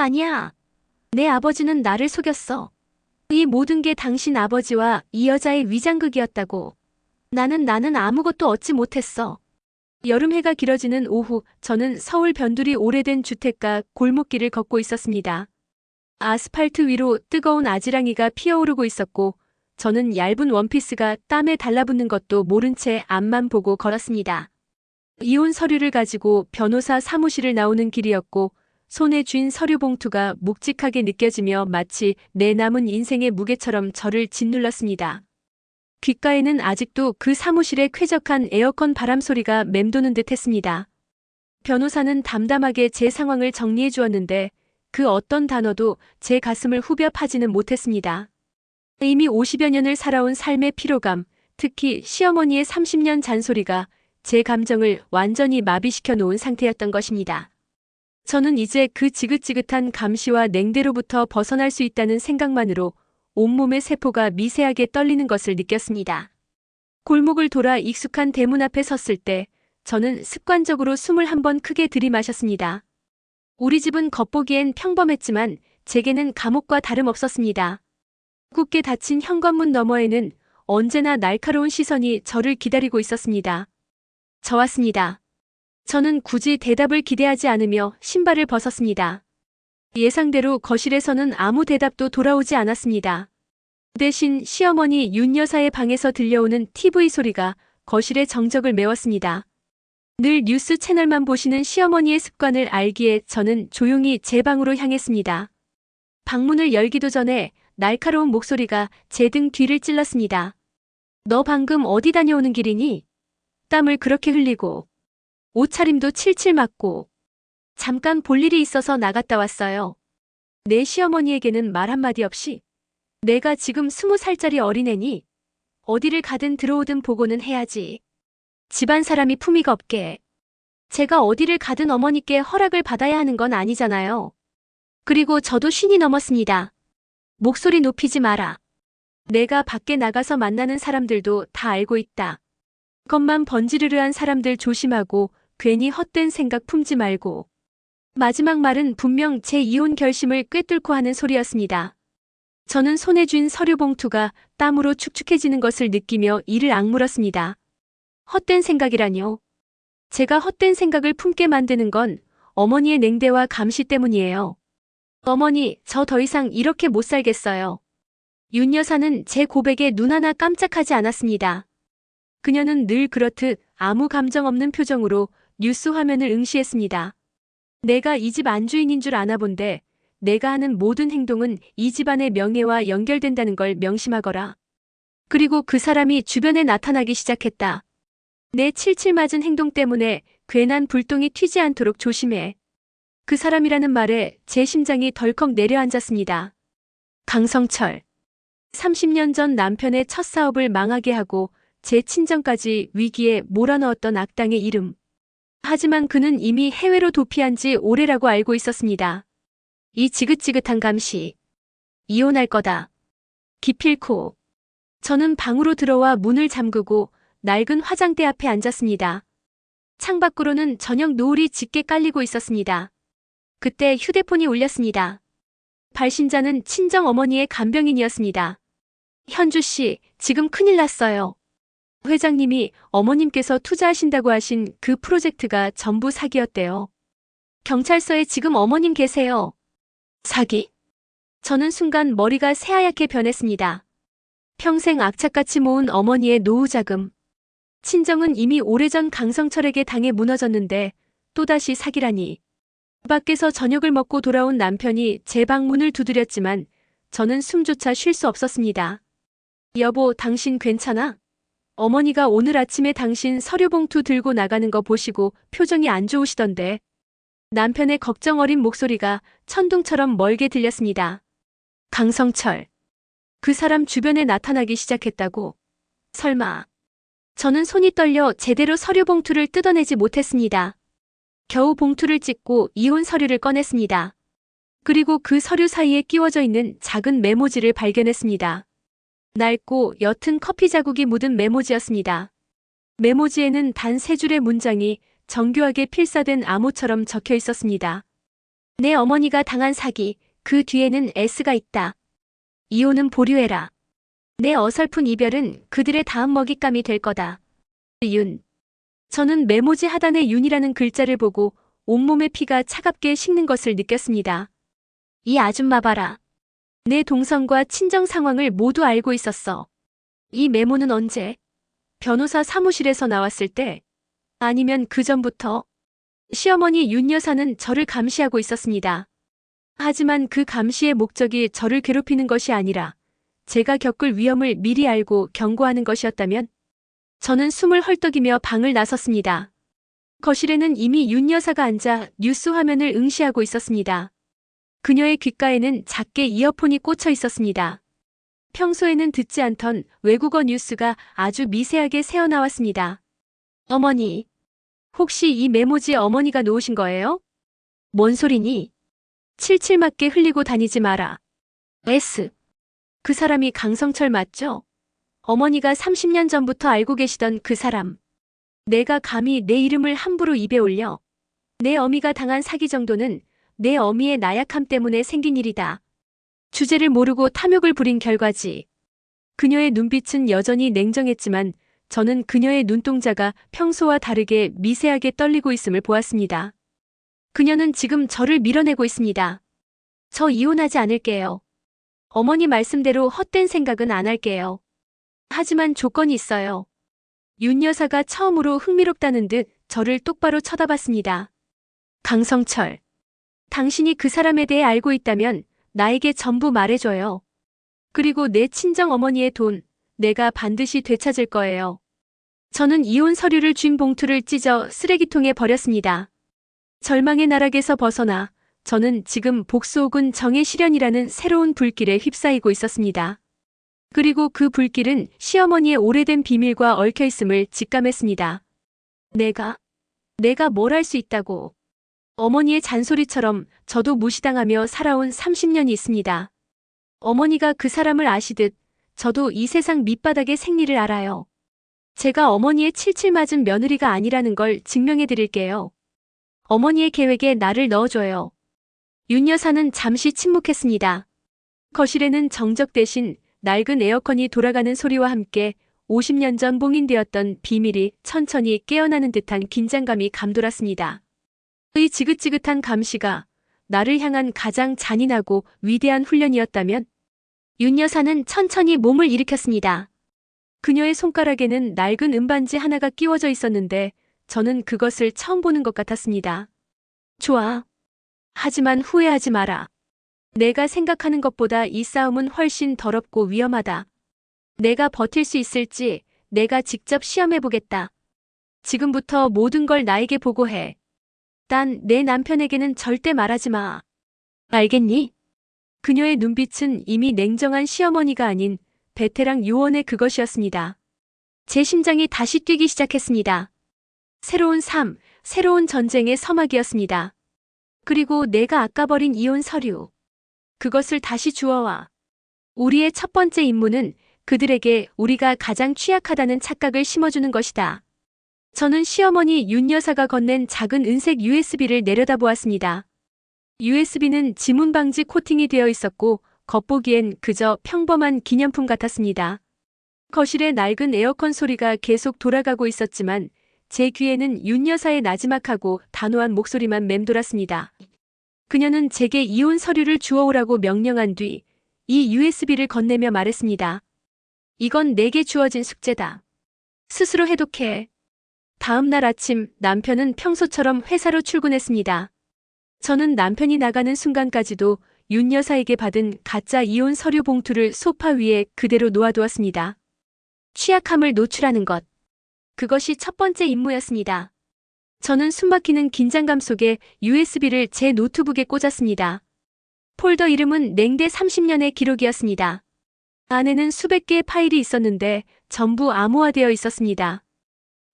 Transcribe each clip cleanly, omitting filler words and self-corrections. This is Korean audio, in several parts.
아니야. 내 아버지는 나를 속였어. 이 모든 게 당신 아버지와 이 여자의 위장극이었다고. 나는 아무것도 얻지 못했어. 여름 해가 길어지는 오후, 저는 서울 변두리 오래된 주택가 골목길을 걷고 있었습니다. 아스팔트 위로 뜨거운 아지랑이가 피어오르고 있었고, 저는 얇은 원피스가 땀에 달라붙는 것도 모른 채 앞만 보고 걸었습니다. 이혼 서류를 가지고 변호사 사무실을 나오는 길이었고, 손에 쥔 서류 봉투가 묵직하게 느껴지며 마치 내 남은 인생의 무게처럼 저를 짓눌렀습니다. 귓가에는 아직도 그 사무실의 쾌적한 에어컨 바람 소리가 맴도는 듯 했습니다. 변호사는 담담하게 제 상황을 정리해 주었는데 그 어떤 단어도 제 가슴을 후벼 파지는 못했습니다. 이미 50여 년을 살아온 삶의 피로감, 특히 시어머니의 30년 잔소리가 제 감정을 완전히 마비시켜 놓은 상태였던 것입니다. 저는 이제 그 지긋지긋한 감시와 냉대로부터 벗어날 수 있다는 생각만으로 온몸의 세포가 미세하게 떨리는 것을 느꼈습니다. 골목을 돌아 익숙한 대문 앞에 섰을 때 저는 습관적으로 숨을 한 번 크게 들이마셨습니다. 우리 집은 겉보기엔 평범했지만 제게는 감옥과 다름없었습니다. 굳게 닫힌 현관문 너머에는 언제나 날카로운 시선이 저를 기다리고 있었습니다. 저 왔습니다. 저는 굳이 대답을 기대하지 않으며 신발을 벗었습니다. 예상대로 거실에서는 아무 대답도 돌아오지 않았습니다. 대신 시어머니 윤 여사의 방에서 들려오는 TV 소리가 거실의 정적을 메웠습니다. 늘 뉴스 채널만 보시는 시어머니의 습관을 알기에 저는 조용히 제 방으로 향했습니다. 방문을 열기도 전에 날카로운 목소리가 제 등 뒤를 찔렀습니다. 너 방금 어디 다녀오는 길이니? 땀을 그렇게 흘리고 옷차림도 칠칠 맞고 잠깐 볼 일이 있어서 나갔다 왔어요. 내 시어머니에게는 말 한마디 없이 내가 지금 20살짜리 어린애니 어디를 가든 들어오든 보고는 해야지. 집안 사람이 품위가 없게. 제가 어디를 가든 어머니께 허락을 받아야 하는 건 아니잖아요. 그리고 저도 쉰이 넘었습니다. 목소리 높이지 마라. 내가 밖에 나가서 만나는 사람들도 다 알고 있다. 겉만 번지르르한 사람들 조심하고 괜히 헛된 생각 품지 말고. 마지막 말은 분명 제 이혼 결심을 꿰뚫고 하는 소리였습니다. 저는 손에 쥔 서류 봉투가 땀으로 축축해지는 것을 느끼며 이를 악물었습니다. 헛된 생각이라뇨. 제가 헛된 생각을 품게 만드는 건 어머니의 냉대와 감시 때문이에요. 어머니, 저 더 이상 이렇게 못 살겠어요. 윤 여사는 제 고백에 눈 하나 깜짝하지 않았습니다. 그녀는 늘 그렇듯 아무 감정 없는 표정으로 뉴스 화면을 응시했습니다. 내가 이 집 안주인인 줄 아나 본데 내가 하는 모든 행동은 이 집안의 명예와 연결된다는 걸 명심하거라. 그리고 그 사람이 주변에 나타나기 시작했다. 내 칠칠 맞은 행동 때문에 괜한 불똥이 튀지 않도록 조심해. 그 사람이라는 말에 제 심장이 덜컥 내려앉았습니다. 강성철. 30년 전 남편의 첫 사업을 망하게 하고 제 친정까지 위기에 몰아넣었던 악당의 이름. 하지만 그는 이미 해외로 도피한 지 오래라고 알고 있었습니다. 이 지긋지긋한 감시. 이혼할 거다. 기필코. 저는 방으로 들어와 문을 잠그고 낡은 화장대 앞에 앉았습니다. 창밖으로는 저녁 노을이 짙게 깔리고 있었습니다. 그때 휴대폰이 울렸습니다. 발신자는 친정 어머니의 간병인이었습니다. 현주 씨, 지금 큰일 났어요. 회장님이 어머님께서 투자하신다고 하신 그 프로젝트가 전부 사기였대요. 경찰서에 지금 어머님 계세요. 사기? 저는 순간 머리가 새하얗게 변했습니다. 평생 악착같이 모은 어머니의 노후 자금. 친정은 이미 오래전 강성철에게 당해 무너졌는데 또다시 사기라니. 밖에서 저녁을 먹고 돌아온 남편이 제 방문을 두드렸지만 저는 숨조차 쉴 수 없었습니다. 여보, 당신 괜찮아? 어머니가 오늘 아침에 당신 서류 봉투 들고 나가는 거 보시고 표정이 안 좋으시던데. 남편의 걱정 어린 목소리가 천둥처럼 멀게 들렸습니다. 강성철. 그 사람 주변에 나타나기 시작했다고. 설마. 저는 손이 떨려 제대로 서류 봉투를 뜯어내지 못했습니다. 겨우 봉투를 찢고 이혼 서류를 꺼냈습니다. 그리고 그 서류 사이에 끼워져 있는 작은 메모지를 발견했습니다. 낡고 옅은 커피 자국이 묻은 메모지였습니다. 메모지에는 단 3줄의 문장이 정교하게 필사된 암호처럼 적혀 있었습니다. 내 어머니가 당한 사기, 그 뒤에는 S가 있다. 이혼은 보류해라. 내 어설픈 이별은 그들의 다음 먹잇감이 될 거다. 윤. 저는 메모지 하단에 윤이라는 글자를 보고 온몸의 피가 차갑게 식는 것을 느꼈습니다. 이 아줌마 봐라. 내 동선과 친정 상황을 모두 알고 있었어. 이 메모는 언제? 변호사 사무실에서 나왔을 때? 아니면 그 전부터? 시어머니 윤 여사는 저를 감시하고 있었습니다. 하지만 그 감시의 목적이 저를 괴롭히는 것이 아니라 제가 겪을 위험을 미리 알고 경고하는 것이었다면? 저는 숨을 헐떡이며 방을 나섰습니다. 거실에는 이미 윤 여사가 앉아 뉴스 화면을 응시하고 있었습니다. 그녀의 귓가에는 작게 이어폰이 꽂혀 있었습니다. 평소에는 듣지 않던 외국어 뉴스가 아주 미세하게 새어나왔습니다. 어머니, 혹시 이 메모지 어머니가 놓으신 거예요? 뭔 소리니? 칠칠맞게 흘리고 다니지 마라. S. 그 사람이 강성철 맞죠? 어머니가 30년 전부터 알고 계시던 그 사람. 내가 감히 내 이름을 함부로 입에 올려. 내 어미가 당한 사기 정도는 내 어미의 나약함 때문에 생긴 일이다. 주제를 모르고 탐욕을 부린 결과지. 그녀의 눈빛은 여전히 냉정했지만 저는 그녀의 눈동자가 평소와 다르게 미세하게 떨리고 있음을 보았습니다. 그녀는 지금 저를 밀어내고 있습니다. 저 이혼하지 않을게요. 어머니 말씀대로 헛된 생각은 안 할게요. 하지만 조건이 있어요. 윤 여사가 처음으로 흥미롭다는 듯 저를 똑바로 쳐다봤습니다. 강성철. 당신이 그 사람에 대해 알고 있다면 나에게 전부 말해줘요. 그리고 내 친정 어머니의 돈, 내가 반드시 되찾을 거예요. 저는 이혼 서류를 쥔 봉투를 찢어 쓰레기통에 버렸습니다. 절망의 나락에서 벗어나 저는 지금 복수 혹은 정의 실현이라는 새로운 불길에 휩싸이고 있었습니다. 그리고 그 불길은 시어머니의 오래된 비밀과 얽혀 있음을 직감했습니다. 내가 뭘 할 수 있다고. 어머니의 잔소리처럼 저도 무시당하며 살아온 30년이 있습니다. 어머니가 그 사람을 아시듯 저도 이 세상 밑바닥의 생리를 알아요. 제가 어머니의 칠칠 맞은 며느리가 아니라는 걸 증명해 드릴게요. 어머니의 계획에 나를 넣어줘요. 윤 여사는 잠시 침묵했습니다. 거실에는 정적 대신 낡은 에어컨이 돌아가는 소리와 함께 50년 전 봉인되었던 비밀이 천천히 깨어나는 듯한 긴장감이 감돌았습니다. 이 지긋지긋한 감시가 나를 향한 가장 잔인하고 위대한 훈련이었다면? 윤 여사는 천천히 몸을 일으켰습니다. 그녀의 손가락에는 낡은 은반지 하나가 끼워져 있었는데 저는 그것을 처음 보는 것 같았습니다. 좋아. 하지만 후회하지 마라. 내가 생각하는 것보다 이 싸움은 훨씬 더럽고 위험하다. 내가 버틸 수 있을지 내가 직접 시험해보겠다. 지금부터 모든 걸 나에게 보고해. 단 내 남편에게는 절대 말하지 마. 알겠니? 그녀의 눈빛은 이미 냉정한 시어머니가 아닌 베테랑 요원의 그것이었습니다. 제 심장이 다시 뛰기 시작했습니다. 새로운 삶, 새로운 전쟁의 서막이었습니다. 그리고 내가 아까 버린 이혼 서류. 그것을 다시 주워와. 우리의 첫 번째 임무는 그들에게 우리가 가장 취약하다는 착각을 심어주는 것이다. 저는 시어머니 윤 여사가 건넨 작은 은색 USB를 내려다보았습니다. USB는 지문 방지 코팅이 되어 있었고 겉보기엔 그저 평범한 기념품 같았습니다. 거실의 낡은 에어컨 소리가 계속 돌아가고 있었지만 제 귀에는 윤 여사의 나지막하고 단호한 목소리만 맴돌았습니다. 그녀는 제게 이혼 서류를 주워오라고 명령한 뒤 이 USB를 건네며 말했습니다. 이건 내게 주어진 숙제다. 스스로 해독해. 다음 날 아침 남편은 평소처럼 회사로 출근했습니다. 저는 남편이 나가는 순간까지도 윤 여사에게 받은 가짜 이혼 서류 봉투를 소파 위에 그대로 놓아두었습니다. 취약함을 노출하는 것. 그것이 첫 번째 임무였습니다. 저는 숨막히는 긴장감 속에 USB를 제 노트북에 꽂았습니다. 폴더 이름은 냉대 30년의 기록이었습니다. 안에는 수백 개의 파일이 있었는데 전부 암호화되어 있었습니다.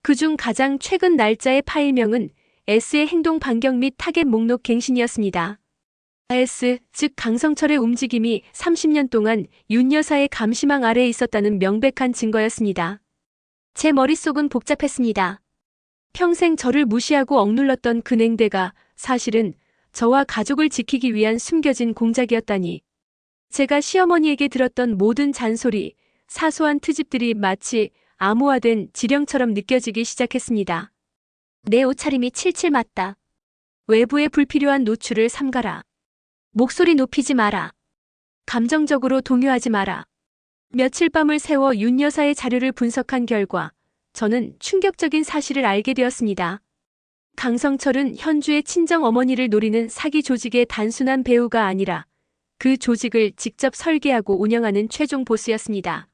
그중 가장 최근 날짜의 파일명은 S의 행동 반경 및 타겟 목록 갱신이었습니다. S, 즉 강성철의 움직임이 30년 동안 윤 여사의 감시망 아래에 있었다는 명백한 증거였습니다. 제 머릿속은 복잡했습니다. 평생 저를 무시하고 억눌렀던 그 냉대가 사실은 저와 가족을 지키기 위한 숨겨진 공작이었다니. 제가 시어머니에게 들었던 모든 잔소리, 사소한 트집들이 마치 암호화된 지령처럼 느껴지기 시작했습니다. 내 옷차림이 칠칠 맞다. 외부의 불필요한 노출을 삼가라. 목소리 높이지 마라. 감정적으로 동요하지 마라. 며칠 밤을 새워 윤 여사의 자료를 분석한 결과 저는 충격적인 사실을 알게 되었습니다. 강성철은 현주의 친정 어머니를 노리는 사기 조직의 단순한 배우가 아니라 그 조직을 직접 설계하고 운영하는 최종 보스였습니다.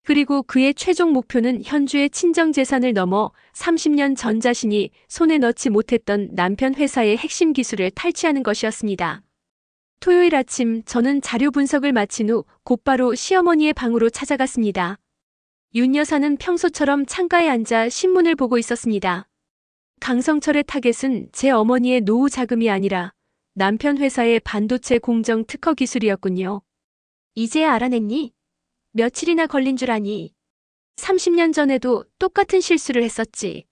그리고 그의 최종 목표는 현주의 친정 재산을 넘어 30년 전 자신이 손에 넣지 못했던 남편 회사의 핵심 기술을 탈취하는 것이었습니다. 토요일 아침 저는 자료 분석을 마친 후 곧바로 시어머니의 방으로 찾아갔습니다. 윤 여사는 평소처럼 창가에 앉아 신문을 보고 있었습니다. 강성철의 타겟은 제 어머니의 노후 자금이 아니라 남편 회사의 반도체 공정 특허 기술이었군요. 이제야 알아냈니? 며칠이나 걸린 줄 아니? 30년 전에도 똑같은 실수를 했었지.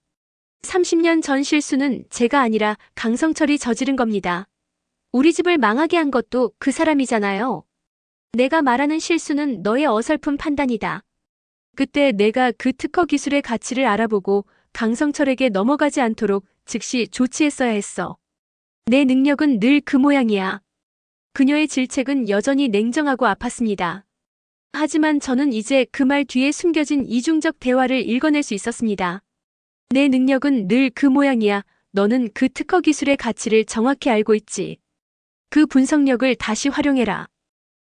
30년 전 실수는 제가 아니라 강성철이 저지른 겁니다. 우리 집을 망하게 한 것도 그 사람이잖아요. 내가 말하는 실수는 너의 어설픈 판단이다. 그때 내가 그 특허 기술의 가치를 알아보고 강성철에게 넘어가지 않도록 즉시 조치했어야 했어. 내 능력은 늘 그 모양이야. 그녀의 질책은 여전히 냉정하고 아팠습니다. 하지만 저는 이제 그 말 뒤에 숨겨진 이중적 대화를 읽어낼 수 있었습니다. 내 능력은 늘 그 모양이야. 너는 그 특허 기술의 가치를 정확히 알고 있지. 그 분석력을 다시 활용해라.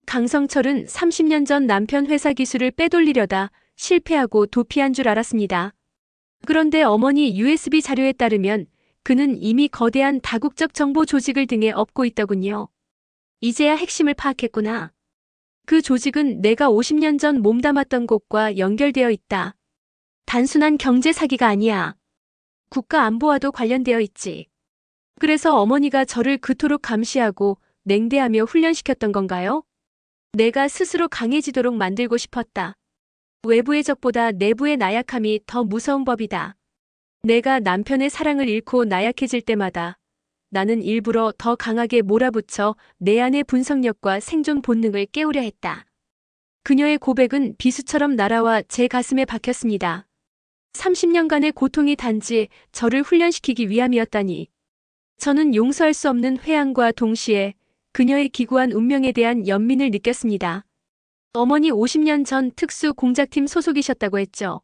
강성철은 30년 전 남편 회사 기술을 빼돌리려다 실패하고 도피한 줄 알았습니다. 그런데 어머니 USB 자료에 따르면 그는 이미 거대한 다국적 정보 조직을 등에 업고 있더군요. 이제야 핵심을 파악했구나. 그 조직은 내가 50년 전 몸담았던 곳과 연결되어 있다. 단순한 경제 사기가 아니야. 국가 안보와도 관련되어 있지. 그래서 어머니가 저를 그토록 감시하고 냉대하며 훈련시켰던 건가요? 내가 스스로 강해지도록 만들고 싶었다. 외부의 적보다 내부의 나약함이 더 무서운 법이다. 내가 남편의 사랑을 잃고 나약해질 때마다 나는 일부러 더 강하게 몰아붙여 내 안의 분석력과 생존 본능을 깨우려 했다. 그녀의 고백은 비수처럼 날아와 제 가슴에 박혔습니다. 30년간의 고통이 단지 저를 훈련시키기 위함이었다니. 저는 용서할 수 없는 회한과 동시에 그녀의 기구한 운명에 대한 연민을 느꼈습니다. 어머니 50년 전 특수 공작팀 소속이셨다고 했죠.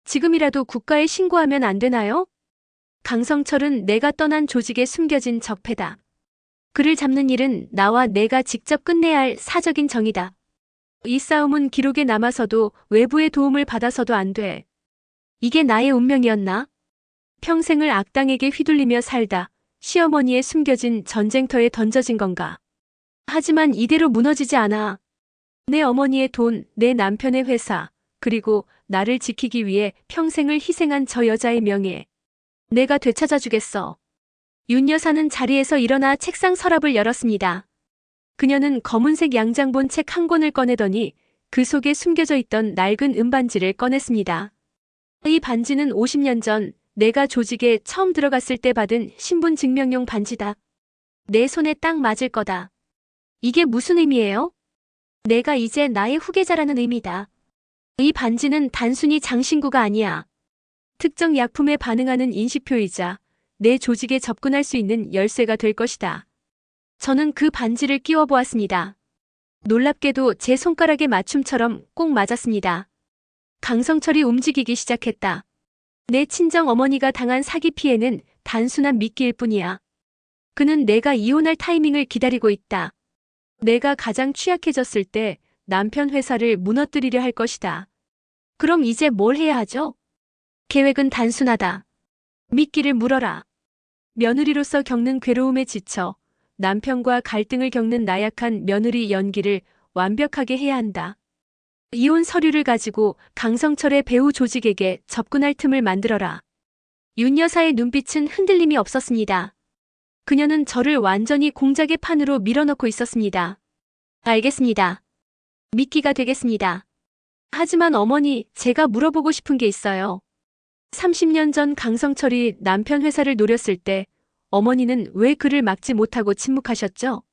지금이라도 국가에 신고하면 안 되나요? 강성철은 내가 떠난 조직에 숨겨진 적폐다. 그를 잡는 일은 나와 내가 직접 끝내야 할 사적인 정이다. 이 싸움은 기록에 남아서도 외부의 도움을 받아서도 안 돼. 이게 나의 운명이었나? 평생을 악당에게 휘둘리며 살다 시어머니의 숨겨진 전쟁터에 던져진 건가? 하지만 이대로 무너지지 않아. 내 어머니의 돈, 내 남편의 회사, 그리고 나를 지키기 위해 평생을 희생한 저 여자의 명예. 내가 되찾아주겠어. 윤 여사는 자리에서 일어나 책상 서랍을 열었습니다. 그녀는 검은색 양장본 책 한 권을 꺼내더니 그 속에 숨겨져 있던 낡은 은반지를 꺼냈습니다. 이 반지는 50년 전 내가 조직에 처음 들어갔을 때 받은 신분 증명용 반지다. 내 손에 딱 맞을 거다. 이게 무슨 의미예요? 내가 이제 나의 후계자라는 의미다. 이 반지는 단순히 장신구가 아니야. 특정 약품에 반응하는 인식표이자 내 조직에 접근할 수 있는 열쇠가 될 것이다. 저는 그 반지를 끼워 보았습니다. 놀랍게도 제 손가락의 맞춤처럼 꼭 맞았습니다. 강성철이 움직이기 시작했다. 내 친정 어머니가 당한 사기 피해는 단순한 미끼일 뿐이야. 그는 내가 이혼할 타이밍을 기다리고 있다. 내가 가장 취약해졌을 때 남편 회사를 무너뜨리려 할 것이다. 그럼 이제 뭘 해야 하죠? 계획은 단순하다. 미끼를 물어라. 며느리로서 겪는 괴로움에 지쳐 남편과 갈등을 겪는 나약한 며느리 연기를 완벽하게 해야 한다. 이혼 서류를 가지고 강성철의 배우 조직에게 접근할 틈을 만들어라. 윤 여사의 눈빛은 흔들림이 없었습니다. 그녀는 저를 완전히 공작의 판으로 밀어넣고 있었습니다. 알겠습니다. 미끼가 되겠습니다. 하지만 어머니, 제가 물어보고 싶은 게 있어요. 30년 전 강성철이 남편 회사를 노렸을 때 어머니는 왜 그를 막지 못하고 침묵하셨죠?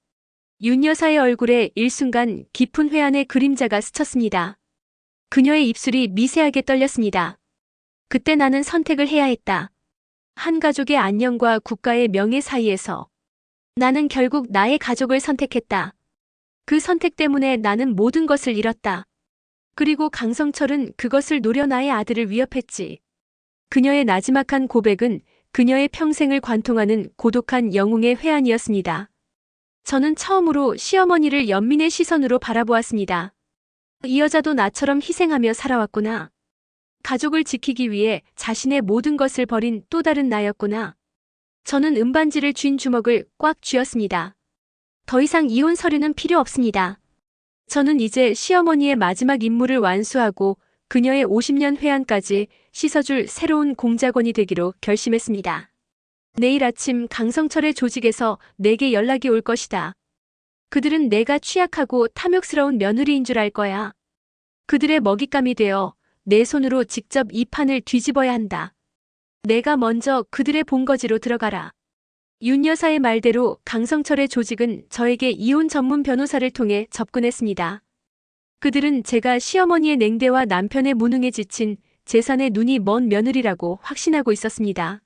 윤 여사의 얼굴에 일순간 깊은 회한의 그림자가 스쳤습니다. 그녀의 입술이 미세하게 떨렸습니다. 그때 나는 선택을 해야 했다. 한 가족의 안녕과 국가의 명예 사이에서 나는 결국 나의 가족을 선택했다. 그 선택 때문에 나는 모든 것을 잃었다. 그리고 강성철은 그것을 노려 나의 아들을 위협했지. 그녀의 나지막한 고백은 그녀의 평생을 관통하는 고독한 영웅의 회한이었습니다. 저는 처음으로 시어머니를 연민의 시선으로 바라보았습니다. 이 여자도 나처럼 희생하며 살아왔구나. 가족을 지키기 위해 자신의 모든 것을 버린 또 다른 나였구나. 저는 은반지를 쥔 주먹을 꽉 쥐었습니다. 더 이상 이혼 서류는 필요 없습니다. 저는 이제 시어머니의 마지막 임무를 완수하고 그녀의 50년 회한까지 씻어줄 새로운 공작원이 되기로 결심했습니다. 내일 아침 강성철의 조직에서 내게 연락이 올 것이다. 그들은 내가 취약하고 탐욕스러운 며느리인 줄 알 거야. 그들의 먹잇감이 되어 내 손으로 직접 이 판을 뒤집어야 한다. 내가 먼저 그들의 본거지로 들어가라. 윤 여사의 말대로 강성철의 조직은 저에게 이혼 전문 변호사를 통해 접근했습니다. 그들은 제가 시어머니의 냉대와 남편의 무능에 지친 재산에 눈이 먼 며느리라고 확신하고 있었습니다.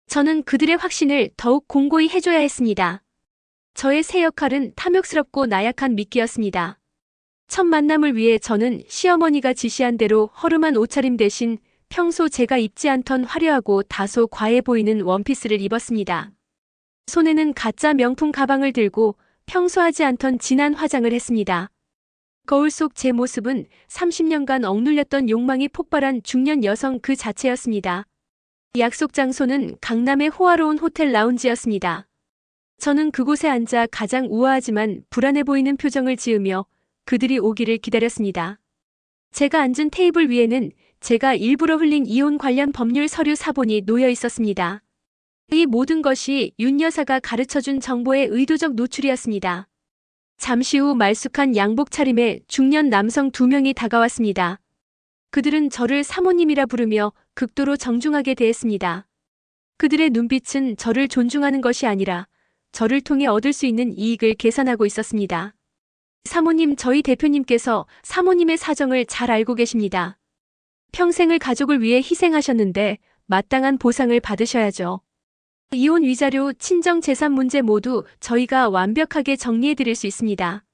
저는 그들의 확신을 더욱 공고히 해줘야 했습니다. 저의 새 역할은 탐욕스럽고 나약한 미끼였습니다. 첫 만남을 위해 저는 시어머니가 지시한 대로 허름한 옷차림 대신 평소 제가 입지 않던 화려하고 다소 과해 보이는 원피스를 입었습니다. 손에는 가짜 명품 가방을 들고 평소 하지 않던 진한 화장을 했습니다. 거울 속 제 모습은 30년간 억눌렸던 욕망이 폭발한 중년 여성 그 자체였습니다. 약속 장소는 강남의 호화로운 호텔 라운지였습니다. 저는 그곳에 앉아 가장 우아하지만 불안해 보이는 표정을 지으며 그들이 오기를 기다렸습니다. 제가 앉은 테이블 위에는 제가 일부러 흘린 이혼 관련 법률 서류 사본이 놓여 있었습니다. 이 모든 것이 윤 여사가 가르쳐준 정보의 의도적 노출이었습니다. 잠시 후 말쑥한 양복 차림의 중년 남성 2명이 다가왔습니다. 그들은 저를 사모님이라 부르며 극도로 정중하게 대했습니다. 그들의 눈빛은 저를 존중하는 것이 아니라 저를 통해 얻을 수 있는 이익을 계산하고 있었습니다. 사모님, 저희 대표님께서 사모님의 사정을 잘 알고 계십니다. 평생을 가족을 위해 희생하셨는데 마땅한 보상을 받으셔야죠. 이혼 위자료, 친정 재산 문제 모두 저희가 완벽하게 정리해드릴 수 있습니다.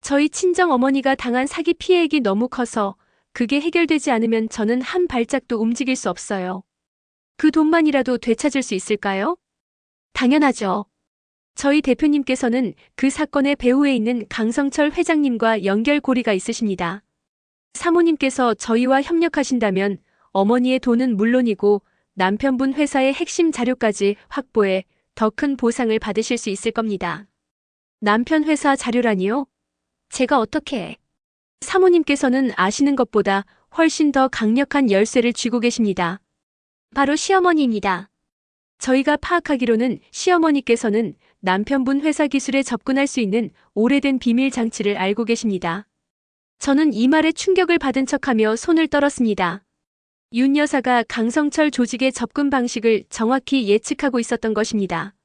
저희 친정 어머니가 당한 사기 피해액이 너무 커서 그게 해결되지 않으면 저는 한 발짝도 움직일 수 없어요. 그 돈만이라도 되찾을 수 있을까요? 당연하죠. 저희 대표님께서는 그 사건의 배후에 있는 강성철 회장님과 연결고리가 있으십니다. 사모님께서 저희와 협력하신다면 어머니의 돈은 물론이고 남편분 회사의 핵심 자료까지 확보해 더 큰 보상을 받으실 수 있을 겁니다. 남편 회사 자료라니요? 제가 어떻게? 사모님께서는 아시는 것보다 훨씬 더 강력한 열쇠를 쥐고 계십니다. 바로 시어머니입니다. 저희가 파악하기로는 시어머니께서는 남편분 회사 기술에 접근할 수 있는 오래된 비밀 장치를 알고 계십니다. 저는 이 말에 충격을 받은 척하며 손을 떨었습니다. 윤 여사가 강성철 조직의 접근 방식을 정확히 예측하고 있었던 것입니다.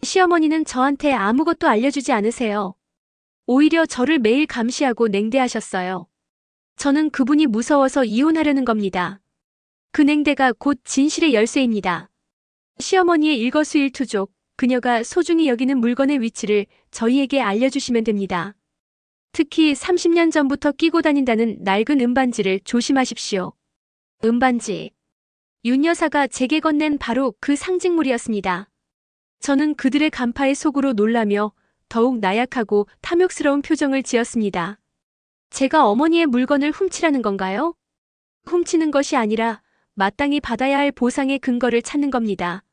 시어머니는 저한테 아무것도 알려주지 않으세요. 오히려 저를 매일 감시하고 냉대하셨어요. 저는 그분이 무서워서 이혼하려는 겁니다. 그 냉대가 곧 진실의 열쇠입니다. 시어머니의 일거수일투족, 그녀가 소중히 여기는 물건의 위치를 저희에게 알려주시면 됩니다. 특히 30년 전부터 끼고 다닌다는 낡은 은반지를 조심하십시오. 은반지. 윤 여사가 제게 건넨 바로 그 상징물이었습니다. 저는 그들의 간파에 속으로 놀라며 더욱 나약하고 탐욕스러운 표정을 지었습니다. 제가 어머니의 물건을 훔치라는 건가요? 훔치는 것이 아니라 마땅히 받아야 할 보상의 근거를 찾는 겁니다.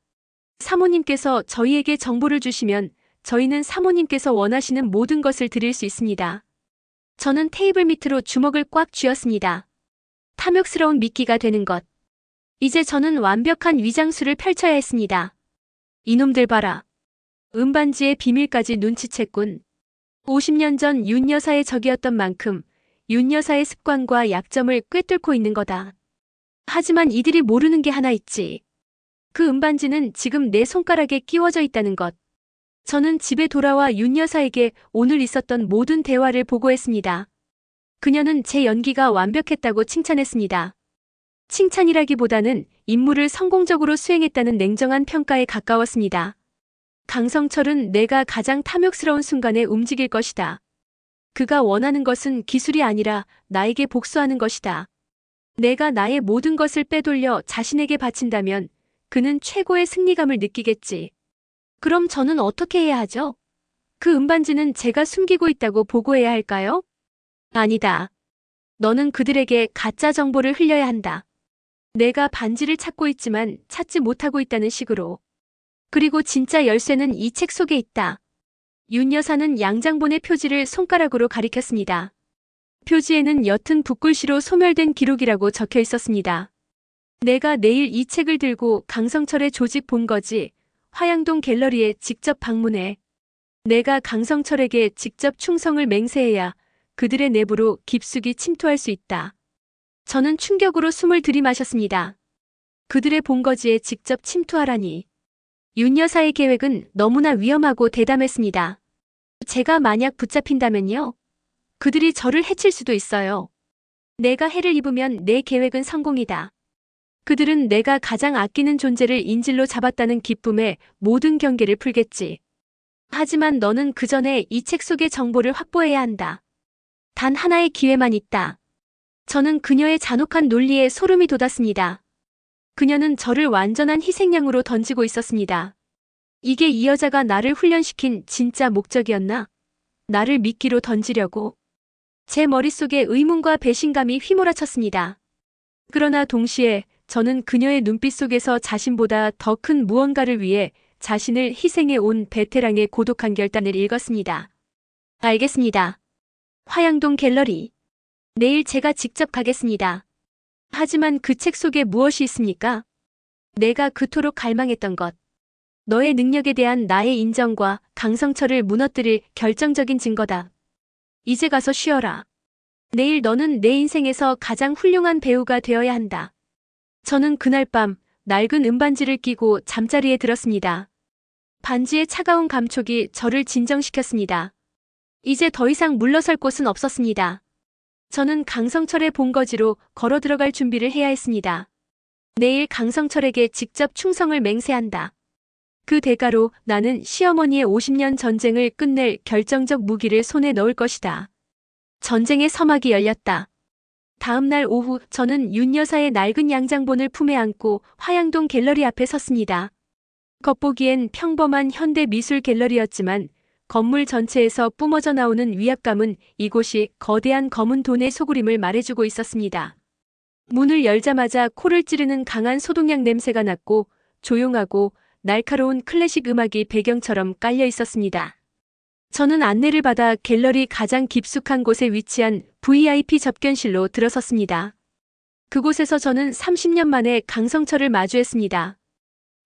사모님께서 저희에게 정보를 주시면 저희는 사모님께서 원하시는 모든 것을 드릴 수 있습니다. 저는 테이블 밑으로 주먹을 꽉 쥐었습니다. 탐욕스러운 미끼가 되는 것. 이제 저는 완벽한 위장술을 펼쳐야 했습니다. 이놈들 봐라. 은반지의 비밀까지 눈치챘군. 50년 전 윤 여사의 적이었던 만큼 윤 여사의 습관과 약점을 꿰뚫고 있는 거다. 하지만 이들이 모르는 게 하나 있지. 그 은반지는 지금 내 손가락에 끼워져 있다는 것. 저는 집에 돌아와 윤 여사에게 오늘 있었던 모든 대화를 보고했습니다. 그녀는 제 연기가 완벽했다고 칭찬했습니다. 칭찬이라기보다는 임무를 성공적으로 수행했다는 냉정한 평가에 가까웠습니다. 강성철은 내가 가장 탐욕스러운 순간에 움직일 것이다. 그가 원하는 것은 기술이 아니라 나에게 복수하는 것이다. 내가 나의 모든 것을 빼돌려 자신에게 바친다면 그는 최고의 승리감을 느끼겠지. 그럼 저는 어떻게 해야 하죠? 그 은반지는 제가 숨기고 있다고 보고해야 할까요? 아니다. 너는 그들에게 가짜 정보를 흘려야 한다. 내가 반지를 찾고 있지만 찾지 못하고 있다는 식으로. 그리고 진짜 열쇠는 이 책 속에 있다. 윤 여사는 양장본의 표지를 손가락으로 가리켰습니다. 표지에는 옅은 붓글씨로 소멸된 기록이라고 적혀 있었습니다. 내가 내일 이 책을 들고 강성철의 조직 본거지 화양동 갤러리에 직접 방문해. 내가 강성철에게 직접 충성을 맹세해야 그들의 내부로 깊숙이 침투할 수 있다. 저는 충격으로 숨을 들이마셨습니다. 그들의 본거지에 직접 침투하라니. 윤 여사의 계획은 너무나 위험하고 대담했습니다. 제가 만약 붙잡힌다면요. 그들이 저를 해칠 수도 있어요. 내가 해를 입으면 내 계획은 성공이다. 그들은 내가 가장 아끼는 존재를 인질로 잡았다는 기쁨에 모든 경계를 풀겠지. 하지만 너는 그 전에 이 책 속의 정보를 확보해야 한다. 단 하나의 기회만 있다. 저는 그녀의 잔혹한 논리에 소름이 돋았습니다. 그녀는 저를 완전한 희생양으로 던지고 있었습니다. 이게 이 여자가 나를 훈련시킨 진짜 목적이었나? 나를 미끼로 던지려고. 제 머릿속에 의문과 배신감이 휘몰아쳤습니다. 그러나 동시에 저는 그녀의 눈빛 속에서 자신보다 더 큰 무언가를 위해 자신을 희생해 온 베테랑의 고독한 결단을 읽었습니다. 알겠습니다. 화양동 갤러리. 내일 제가 직접 가겠습니다. 하지만 그 책 속에 무엇이 있습니까? 내가 그토록 갈망했던 것. 너의 능력에 대한 나의 인정과 강성철을 무너뜨릴 결정적인 증거다. 이제 가서 쉬어라. 내일 너는 내 인생에서 가장 훌륭한 배우가 되어야 한다. 저는 그날 밤 낡은 은반지를 끼고 잠자리에 들었습니다. 반지의 차가운 감촉이 저를 진정시켰습니다. 이제 더 이상 물러설 곳은 없었습니다. 저는 강성철의 본거지로 걸어 들어갈 준비를 해야 했습니다. 내일 강성철에게 직접 충성을 맹세한다. 그 대가로 나는 시어머니의 50년 전쟁을 끝낼 결정적 무기를 손에 넣을 것이다. 전쟁의 서막이 열렸다. 다음 날 오후 저는 윤 여사의 낡은 양장본을 품에 안고 화양동 갤러리 앞에 섰습니다. 겉보기엔 평범한 현대 미술 갤러리였지만 건물 전체에서 뿜어져 나오는 위압감은 이곳이 거대한 검은 돈의 소굴임을 말해주고 있었습니다. 문을 열자마자 코를 찌르는 강한 소독약 냄새가 났고 조용하고 날카로운 클래식 음악이 배경처럼 깔려 있었습니다. 저는 안내를 받아 갤러리 가장 깊숙한 곳에 위치한 VIP 접견실로 들어섰습니다. 그곳에서 저는 30년 만에 강성철을 마주했습니다.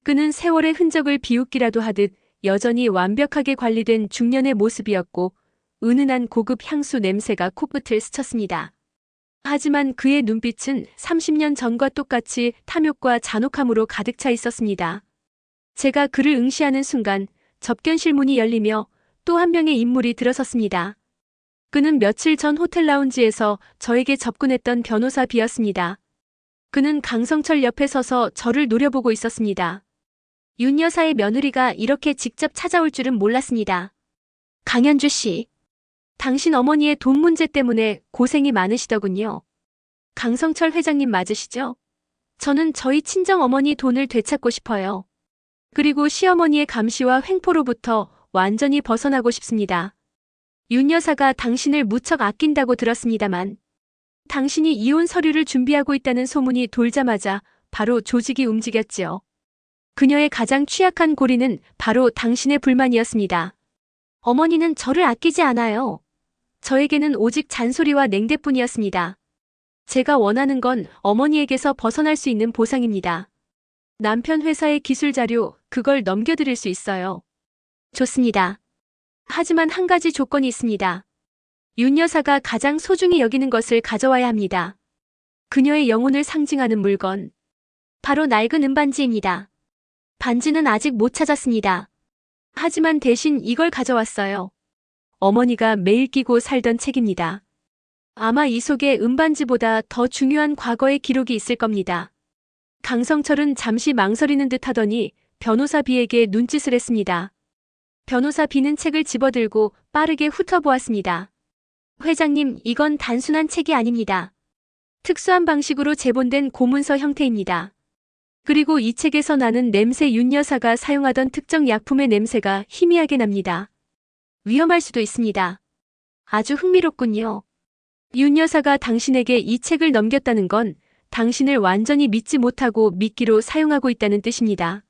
그는 세월의 흔적을 비웃기라도 하듯 여전히 완벽하게 관리된 중년의 모습이었고 은은한 고급 향수 냄새가 코끝을 스쳤습니다. 하지만 그의 눈빛은 30년 전과 똑같이 탐욕과 잔혹함으로 가득 차 있었습니다. 제가 그를 응시하는 순간 접견실 문이 열리며 또 한 명의 인물이 들어섰습니다. 그는 며칠 전 호텔 라운지에서 저에게 접근했던 변호사 B였습니다. 그는 강성철 옆에 서서 저를 노려보고 있었습니다. 윤 여사의 며느리가 이렇게 직접 찾아올 줄은 몰랐습니다. 강현주 씨, 당신 어머니의 돈 문제 때문에 고생이 많으시더군요. 강성철 회장님 맞으시죠? 저는 저희 친정 어머니 돈을 되찾고 싶어요. 그리고 시어머니의 감시와 횡포로부터 완전히 벗어나고 싶습니다. 윤 여사가 당신을 무척 아낀다고 들었습니다만 당신이 이혼 서류를 준비하고 있다는 소문이 돌자마자 바로 조직이 움직였지요. 그녀의 가장 취약한 고리는 바로 당신의 불만이었습니다. 어머니는 저를 아끼지 않아요. 저에게는 오직 잔소리와 냉대뿐이었습니다. 제가 원하는 건 어머니에게서 벗어날 수 있는 보상입니다. 남편 회사의 기술 자료, 그걸 넘겨드릴 수 있어요. 좋습니다. 하지만 한 가지 조건이 있습니다. 윤 여사가 가장 소중히 여기는 것을 가져와야 합니다. 그녀의 영혼을 상징하는 물건. 바로 낡은 은반지입니다. 반지는 아직 못 찾았습니다. 하지만 대신 이걸 가져왔어요. 어머니가 매일 끼고 살던 책입니다. 아마 이 속에 은반지보다 더 중요한 과거의 기록이 있을 겁니다. 강성철은 잠시 망설이는 듯 하더니 변호사 B에게 눈짓을 했습니다. 변호사 B는 책을 집어들고 빠르게 훑어보았습니다. 회장님, 이건 단순한 책이 아닙니다. 특수한 방식으로 제본된 고문서 형태입니다. 그리고 이 책에서 나는 냄새 윤 여사가 사용하던 특정 약품의 냄새가 희미하게 납니다. 위험할 수도 있습니다. 아주 흥미롭군요. 윤 여사가 당신에게 이 책을 넘겼다는 건 당신을 완전히 믿지 못하고 미끼로 사용하고 있다는 뜻입니다.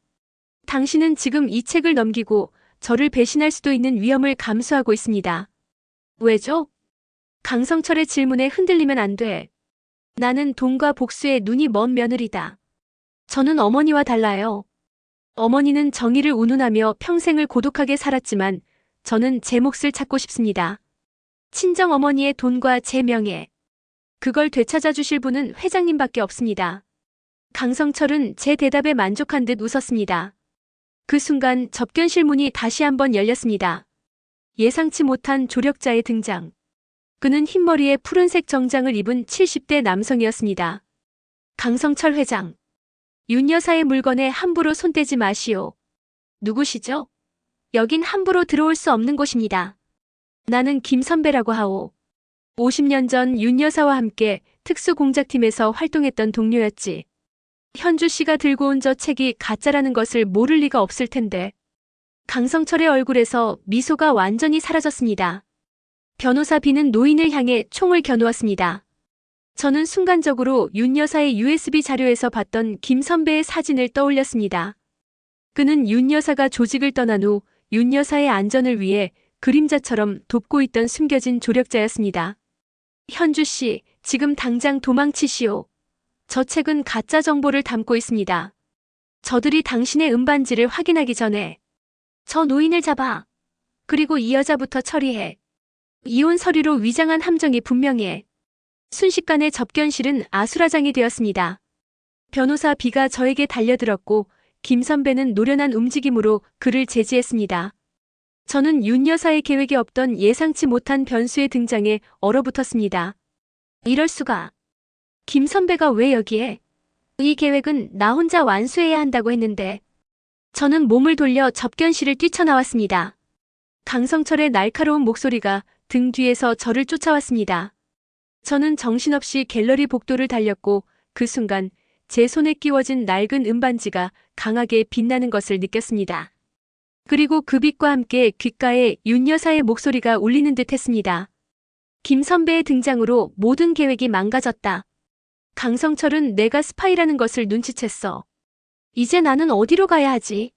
당신은 지금 이 책을 넘기고 저를 배신할 수도 있는 위험을 감수하고 있습니다. 왜죠? 강성철의 질문에 흔들리면 안 돼. 나는 돈과 복수에 눈이 먼 며느리다. 저는 어머니와 달라요. 어머니는 정의를 운운하며 평생을 고독하게 살았지만 저는 제 몫을 찾고 싶습니다. 친정 어머니의 돈과 제 명예. 그걸 되찾아 주실 분은 회장님밖에 없습니다. 강성철은 제 대답에 만족한 듯 웃었습니다. 그 순간 접견실 문이 다시 한번 열렸습니다. 예상치 못한 조력자의 등장. 그는 흰머리에 푸른색 정장을 입은 70대 남성이었습니다. 강성철 회장. 윤 여사의 물건에 함부로 손대지 마시오. 누구시죠? 여긴 함부로 들어올 수 없는 곳입니다. 나는 김 선배라고 하오. 50년 전 윤 여사와 함께 특수공작팀에서 활동했던 동료였지. 현주 씨가 들고 온 저 책이 가짜라는 것을 모를 리가 없을 텐데. 강성철의 얼굴에서 미소가 완전히 사라졌습니다. 변호사 B는 노인을 향해 총을 겨누었습니다. 저는 순간적으로 윤 여사의 USB 자료에서 봤던 김 선배의 사진을 떠올렸습니다. 그는 윤 여사가 조직을 떠난 후 윤 여사의 안전을 위해 그림자처럼 돕고 있던 숨겨진 조력자였습니다. 현주 씨, 지금 당장 도망치시오. 저 책은 가짜 정보를 담고 있습니다. 저들이 당신의 은반지를 확인하기 전에 저 노인을 잡아. 그리고 이 여자부터 처리해. 이혼 서류로 위장한 함정이 분명해. 순식간에 접견실은 아수라장이 되었습니다. 변호사 B가 저에게 달려들었고 김 선배는 노련한 움직임으로 그를 제지했습니다. 저는 윤 여사의 계획에 없던 예상치 못한 변수의 등장에 얼어붙었습니다. 이럴 수가. 김 선배가 왜 여기에? 이 계획은 나 혼자 완수해야 한다고 했는데. 저는 몸을 돌려 접견실을 뛰쳐나왔습니다. 강성철의 날카로운 목소리가 등 뒤에서 저를 쫓아왔습니다. 저는 정신없이 갤러리 복도를 달렸고 그 순간 제 손에 끼워진 낡은 은반지가 강하게 빛나는 것을 느꼈습니다. 그리고 그 빛과 함께 귓가에 윤 여사의 목소리가 울리는 듯 했습니다. 김 선배의 등장으로 모든 계획이 망가졌다. 강성철은 내가 스파이라는 것을 눈치챘어. 이제 나는 어디로 가야 하지?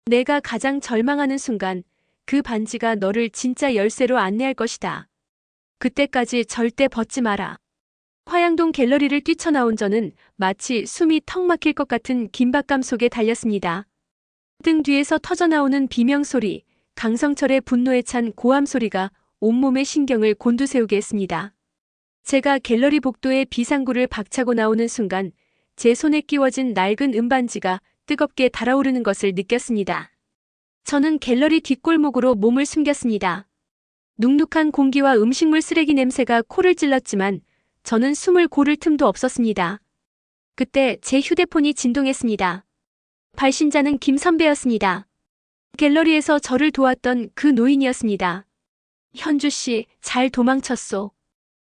내가 가장 절망하는 순간 그 반지가 너를 진짜 열쇠로 안내할 것이다. 그때까지 절대 벗지 마라. 화양동 갤러리를 뛰쳐나온 저는 마치 숨이 턱 막힐 것 같은 긴박감 속에 달렸습니다. 등 뒤에서 터져나오는 비명소리, 강성철의 분노에 찬 고함소리가 온몸의 신경을 곤두세우게 했습니다. 제가 갤러리 복도에 비상구를 박차고 나오는 순간 제 손에 끼워진 낡은 은반지가 뜨겁게 달아오르는 것을 느꼈습니다. 저는 갤러리 뒷골목으로 몸을 숨겼습니다. 눅눅한 공기와 음식물 쓰레기 냄새가 코를 찔렀지만 저는 숨을 고를 틈도 없었습니다. 그때 제 휴대폰이 진동했습니다. 발신자는 김 선배였습니다. 갤러리에서 저를 도왔던 그 노인이었습니다. 현주 씨, 잘 도망쳤소.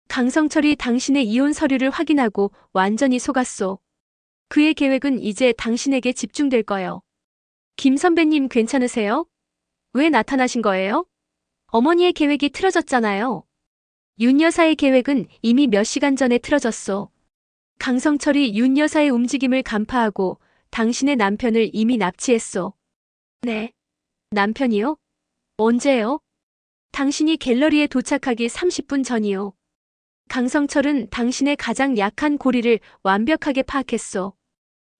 강성철이 당신의 이혼 서류를 확인하고 완전히 속았소. 그의 계획은 이제 당신에게 집중될 거요. 김 선배님 괜찮으세요? 왜 나타나신 거예요? 어머니의 계획이 틀어졌잖아요. 윤 여사의 계획은 이미 몇 시간 전에 틀어졌소. 강성철이 윤 여사의 움직임을 간파하고 당신의 남편을 이미 납치했소. 네. 남편이요? 언제요? 당신이 갤러리에 도착하기 30분 전이요. 강성철은 당신의 가장 약한 고리를 완벽하게 파악했소.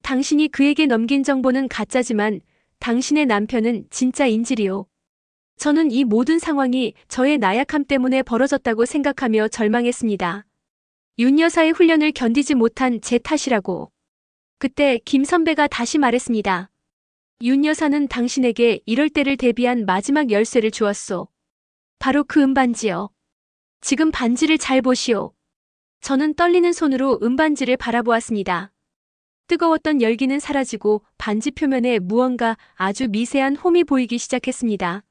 당신이 그에게 넘긴 정보는 가짜지만 당신의 남편은 진짜 인질이요. 저는 이 모든 상황이 저의 나약함 때문에 벌어졌다고 생각하며 절망했습니다. 윤 여사의 훈련을 견디지 못한 제 탓이라고. 그때 김 선배가 다시 말했습니다. 윤 여사는 당신에게 이럴 때를 대비한 마지막 열쇠를 주었소. 바로 그 은반지요. 지금 반지를 잘 보시오. 저는 떨리는 손으로 은반지를 바라보았습니다. 뜨거웠던 열기는 사라지고 반지 표면에 무언가 아주 미세한 홈이 보이기 시작했습니다.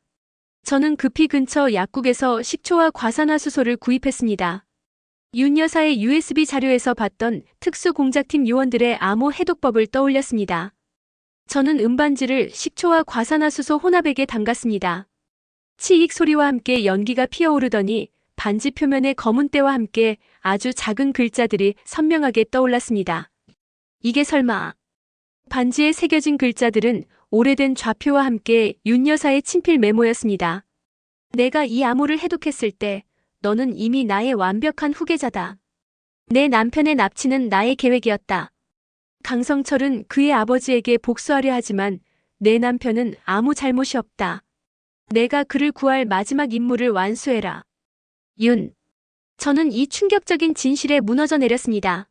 저는 급히 근처 약국에서 식초와 과산화수소를 구입했습니다. 윤 여사의 USB 자료에서 봤던 특수공작팀 요원들의 암호 해독법을 떠올렸습니다. 저는 은반지를 식초와 과산화수소 혼합액에 담갔습니다. 치익 소리와 함께 연기가 피어오르더니 반지 표면의 검은 때와 함께 아주 작은 글자들이 선명하게 떠올랐습니다. 이게 설마. 반지에 새겨진 글자들은 오래된 좌표와 함께 윤 여사의 친필 메모였습니다. 내가 이 암호를 해독했을 때 너는 이미 나의 완벽한 후계자다. 내 남편의 납치는 나의 계획이었다. 강성철은 그의 아버지에게 복수하려 하지만 내 남편은 아무 잘못이 없다. 내가 그를 구할 마지막 임무를 완수해라. 윤. 저는 이 충격적인 진실에 무너져 내렸습니다.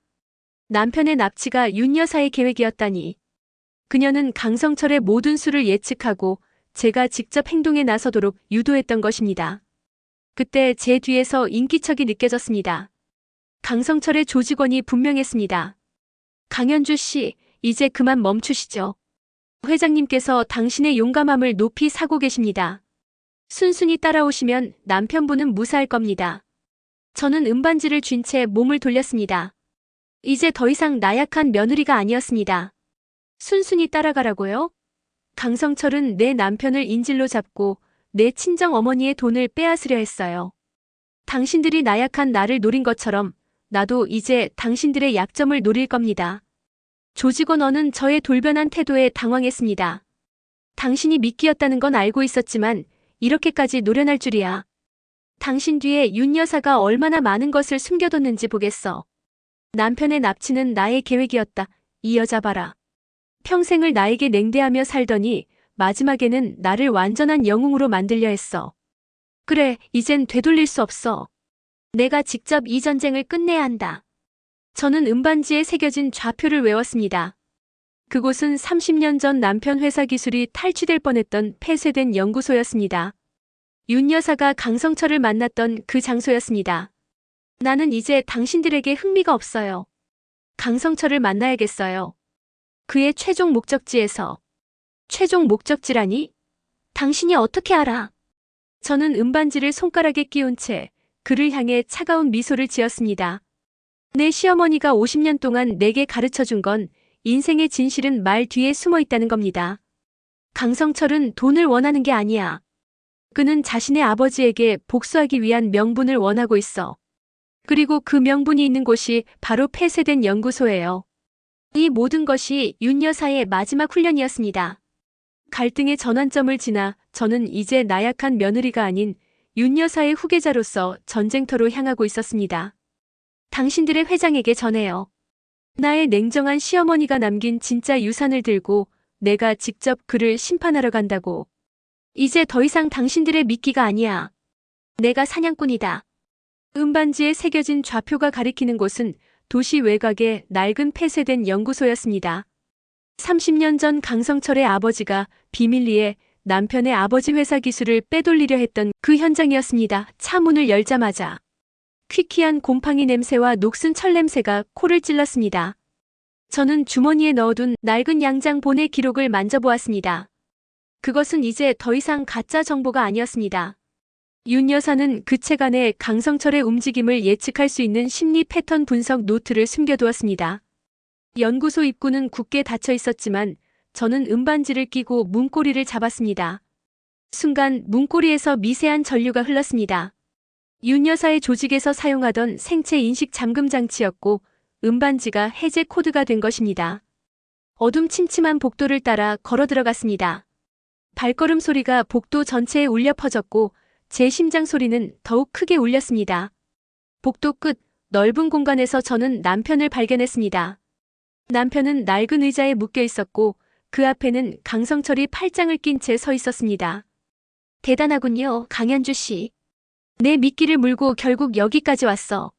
남편의 납치가 윤 여사의 계획이었다니. 그녀는 강성철의 모든 수를 예측하고 제가 직접 행동에 나서도록 유도했던 것입니다. 그때 제 뒤에서 인기척이 느껴졌습니다. 강성철의 조직원이 분명했습니다. 강현주 씨, 이제 그만 멈추시죠. 회장님께서 당신의 용감함을 높이 사고 계십니다. 순순히 따라오시면 남편분은 무사할 겁니다. 저는 은반지를 쥔 채 몸을 돌렸습니다. 이제 더 이상 나약한 며느리가 아니었습니다. 순순히 따라가라고요? 강성철은 내 남편을 인질로 잡고 내 친정 어머니의 돈을 빼앗으려 했어요. 당신들이 나약한 나를 노린 것처럼 나도 이제 당신들의 약점을 노릴 겁니다. 조직원은 저의 돌변한 태도에 당황했습니다. 당신이 미끼였다는 건 알고 있었지만 이렇게까지 노련할 줄이야. 당신 뒤에 윤 여사가 얼마나 많은 것을 숨겨뒀는지 보겠어. 남편의 납치는 나의 계획이었다. 이 여자 봐라. 평생을 나에게 냉대하며 살더니 마지막에는 나를 완전한 영웅으로 만들려 했어. 그래, 이젠 되돌릴 수 없어. 내가 직접 이 전쟁을 끝내야 한다. 저는 은반지에 새겨진 좌표를 외웠습니다. 그곳은 30년 전 남편 회사 기술이 탈취될 뻔했던 폐쇄된 연구소였습니다. 윤 여사가 강성철을 만났던 그 장소였습니다. 나는 이제 당신들에게 흥미가 없어요. 강성철을 만나야겠어요. 그의 최종 목적지에서. 최종 목적지라니? 당신이 어떻게 알아? 저는 은반지를 손가락에 끼운 채 그를 향해 차가운 미소를 지었습니다. 내 시어머니가 50년 동안 내게 가르쳐준 건 인생의 진실은 말 뒤에 숨어 있다는 겁니다. 강성철은 돈을 원하는 게 아니야. 그는 자신의 아버지에게 복수하기 위한 명분을 원하고 있어. 그리고 그 명분이 있는 곳이 바로 폐쇄된 연구소예요. 이 모든 것이 윤 여사의 마지막 훈련이었습니다. 갈등의 전환점을 지나 저는 이제 나약한 며느리가 아닌 윤 여사의 후계자로서 전쟁터로 향하고 있었습니다. 당신들의 회장에게 전해요. 나의 냉정한 시어머니가 남긴 진짜 유산을 들고 내가 직접 그를 심판하러 간다고. 이제 더 이상 당신들의 미끼가 아니야. 내가 사냥꾼이다. 은반지에 새겨진 좌표가 가리키는 곳은 도시 외곽의 낡은 폐쇄된 연구소였습니다. 30년 전 강성철의 아버지가 비밀리에 남편의 아버지 회사 기술을 빼돌리려 했던 그 현장이었습니다. 차 문을 열자마자 퀴퀴한 곰팡이 냄새와 녹슨 철 냄새가 코를 찔렀습니다. 저는 주머니에 넣어둔 낡은 양장 본의 기록을 만져보았습니다. 그것은 이제 더 이상 가짜 정보가 아니었습니다. 윤 여사는 그 책 안에 강성철의 움직임을 예측할 수 있는 심리 패턴 분석 노트를 숨겨두었습니다. 연구소 입구는 굳게 닫혀 있었지만 저는 은반지를 끼고 문고리를 잡았습니다. 순간 문고리에서 미세한 전류가 흘렀습니다. 윤 여사의 조직에서 사용하던 생체 인식 잠금 장치였고 은반지가 해제 코드가 된 것입니다. 어둠 침침한 복도를 따라 걸어 들어갔습니다. 발걸음 소리가 복도 전체에 울려 퍼졌고 제 심장 소리는 더욱 크게 울렸습니다. 복도 끝 넓은 공간에서 저는 남편을 발견했습니다. 남편은 낡은 의자에 묶여 있었고 그 앞에는 강성철이 팔짱을 낀 채 서 있었습니다. 대단하군요, 강현주 씨. 내 미끼를 물고 결국 여기까지 왔어.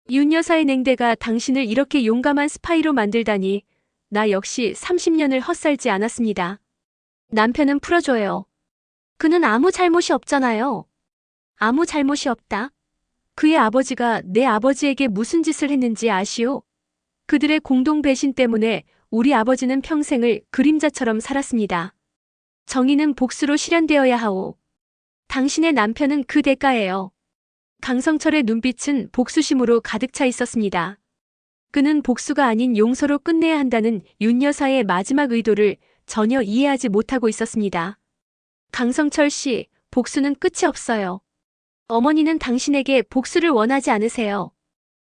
윤 여사의 냉대가 당신을 이렇게 용감한 스파이로 만들다니 나 역시 30년을 헛살지 않았습니다. 남편은 풀어줘요. 그는 아무 잘못이 없잖아요. 아무 잘못이 없다. 그의 아버지가 내 아버지에게 무슨 짓을 했는지 아시오? 그들의 공동 배신 때문에 우리 아버지는 평생을 그림자처럼 살았습니다. 정의는 복수로 실현되어야 하오. 당신의 남편은 그 대가예요. 강성철의 눈빛은 복수심으로 가득 차 있었습니다. 그는 복수가 아닌 용서로 끝내야 한다는 윤 여사의 마지막 의도를 전혀 이해하지 못하고 있었습니다. 강성철 씨, 복수는 끝이 없어요. 어머니는 당신에게 복수를 원하지 않으세요.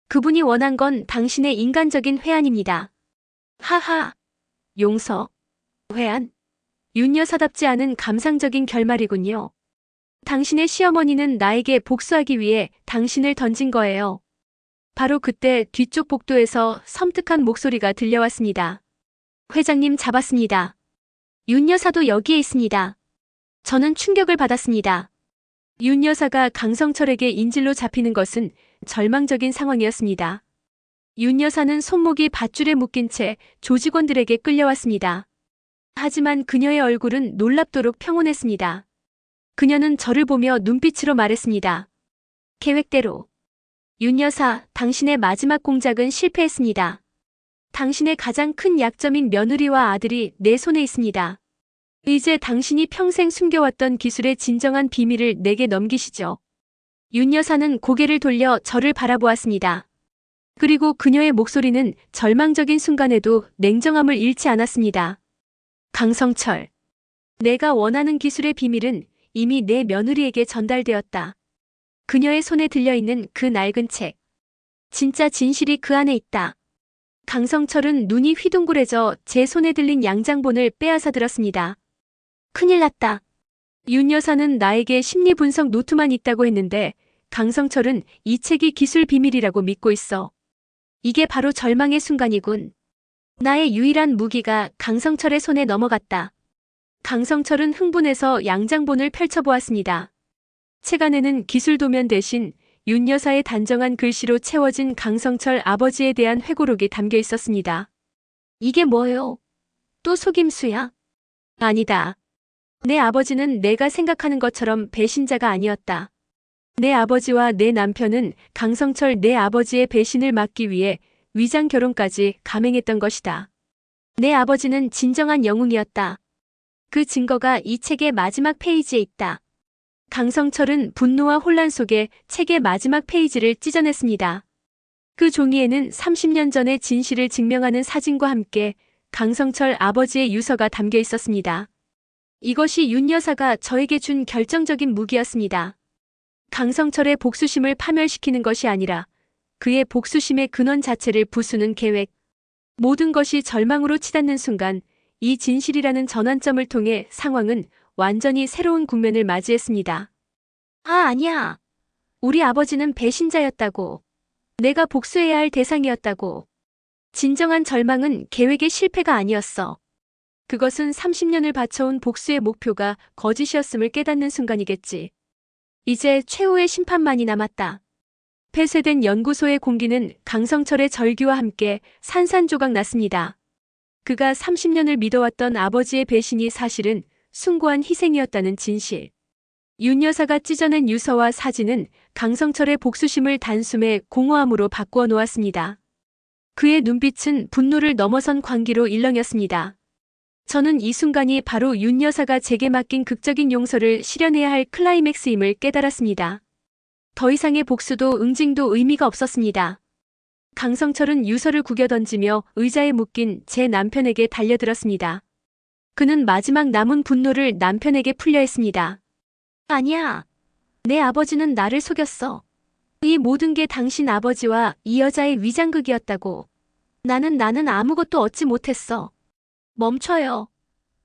그분이 원한 건 당신의 인간적인 회한입니다. 하하. 용서. 회한. 윤 여사답지 않은 감상적인 결말이군요. 당신의 시어머니는 나에게 복수하기 위해 당신을 던진 거예요. 바로 그때 뒤쪽 복도에서 섬뜩한 목소리가 들려왔습니다. 회장님 잡았습니다. 윤 여사도 여기에 있습니다. 저는 충격을 받았습니다. 윤 여사가 강성철에게 인질로 잡히는 것은 절망적인 상황이었습니다. 윤 여사는 손목이 밧줄에 묶인 채 조직원들에게 끌려왔습니다. 하지만 그녀의 얼굴은 놀랍도록 평온했습니다. 그녀는 저를 보며 눈빛으로 말했습니다. 계획대로. 윤 여사, 당신의 마지막 공작은 실패했습니다. 당신의 가장 큰 약점인 며느리와 아들이 내 손에 있습니다. 이제 당신이 평생 숨겨왔던 기술의 진정한 비밀을 내게 넘기시죠. 윤 여사는 고개를 돌려 저를 바라보았습니다. 그리고 그녀의 목소리는 절망적인 순간에도 냉정함을 잃지 않았습니다. 강성철. 내가 원하는 기술의 비밀은 이미 내 며느리에게 전달되었다. 그녀의 손에 들려있는 그 낡은 책. 진짜 진실이 그 안에 있다. 강성철은 눈이 휘둥그레져 제 손에 들린 양장본을 빼앗아 들었습니다. 큰일 났다. 윤 여사는 나에게 심리분석 노트만 있다고 했는데 강성철은 이 책이 기술 비밀이라고 믿고 있어. 이게 바로 절망의 순간이군. 나의 유일한 무기가 강성철의 손에 넘어갔다. 강성철은 흥분해서 양장본을 펼쳐보았습니다. 책 안에는 기술 도면 대신 윤 여사의 단정한 글씨로 채워진 강성철 아버지에 대한 회고록이 담겨 있었습니다. 이게 뭐예요? 또 속임수야? 아니다. 내 아버지는 내가 생각하는 것처럼 배신자가 아니었다. 내 아버지와 내 남편은 강성철 내 아버지의 배신을 막기 위해 위장 결혼까지 감행했던 것이다. 내 아버지는 진정한 영웅이었다. 그 증거가 이 책의 마지막 페이지에 있다. 강성철은 분노와 혼란 속에 책의 마지막 페이지를 찢어냈습니다. 그 종이에는 30년 전의 진실을 증명하는 사진과 함께 강성철 아버지의 유서가 담겨 있었습니다. 이것이 윤 여사가 저에게 준 결정적인 무기였습니다. 강성철의 복수심을 파멸시키는 것이 아니라 그의 복수심의 근원 자체를 부수는 계획. 모든 것이 절망으로 치닫는 순간 이 진실이라는 전환점을 통해 상황은 완전히 새로운 국면을 맞이했습니다. 아니야. 우리 아버지는 배신자였다고. 내가 복수해야 할 대상이었다고. 진정한 절망은 계획의 실패가 아니었어. 그것은 30년을 바쳐온 복수의 목표가 거짓이었음을 깨닫는 순간이겠지. 이제 최후의 심판만이 남았다. 폐쇄된 연구소의 공기는 강성철의 절규와 함께 산산조각 났습니다. 그가 30년을 믿어왔던 아버지의 배신이 사실은 숭고한 희생이었다는 진실. 윤 여사가 찢어낸 유서와 사진은 강성철의 복수심을 단숨에 공허함으로 바꾸어 놓았습니다. 그의 눈빛은 분노를 넘어선 광기로 일렁였습니다. 저는 이 순간이 바로 윤 여사가 제게 맡긴 극적인 용서를 실현해야 할 클라이맥스임을 깨달았습니다. 더 이상의 복수도 응징도 의미가 없었습니다. 강성철은 유서를 구겨 던지며 의자에 묶인 제 남편에게 달려들었습니다. 그는 마지막 남은 분노를 남편에게 풀려 했습니다. 아니야. 내 아버지는 나를 속였어. 이 모든 게 당신 아버지와 이 여자의 위장극이었다고. 나는 아무것도 얻지 못했어. 멈춰요.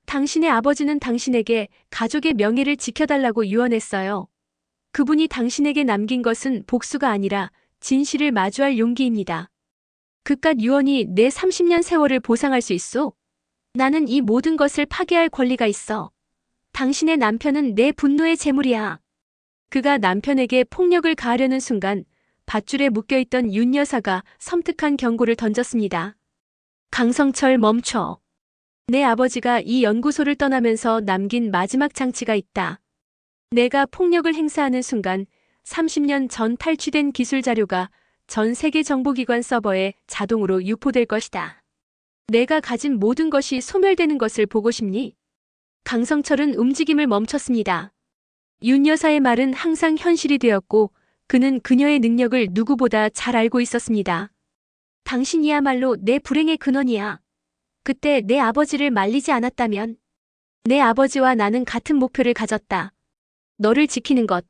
당신의 아버지는 당신에게 가족의 명예를 지켜달라고 유언했어요. 그분이 당신에게 남긴 것은 복수가 아니라 진실을 마주할 용기입니다. 그깟 유언이 내 30년 세월을 보상할 수 있어? 나는 이 모든 것을 파괴할 권리가 있어. 당신의 남편은 내 분노의 제물이야. 그가 남편에게 폭력을 가하려는 순간 밧줄에 묶여있던 윤 여사가 섬뜩한 경고를 던졌습니다. 강성철 멈춰. 내 아버지가 이 연구소를 떠나면서 남긴 마지막 장치가 있다. 내가 폭력을 행사하는 순간 30년 전 탈취된 기술 자료가 전 세계 정보기관 서버에 자동으로 유포될 것이다. 내가 가진 모든 것이 소멸되는 것을 보고 싶니? 강성철은 움직임을 멈췄습니다. 윤 여사의 말은 항상 현실이 되었고 그는 그녀의 능력을 누구보다 잘 알고 있었습니다. 당신이야말로 내 불행의 근원이야. 그때 내 아버지를 말리지 않았다면 내 아버지와 나는 같은 목표를 가졌다. 너를 지키는 것.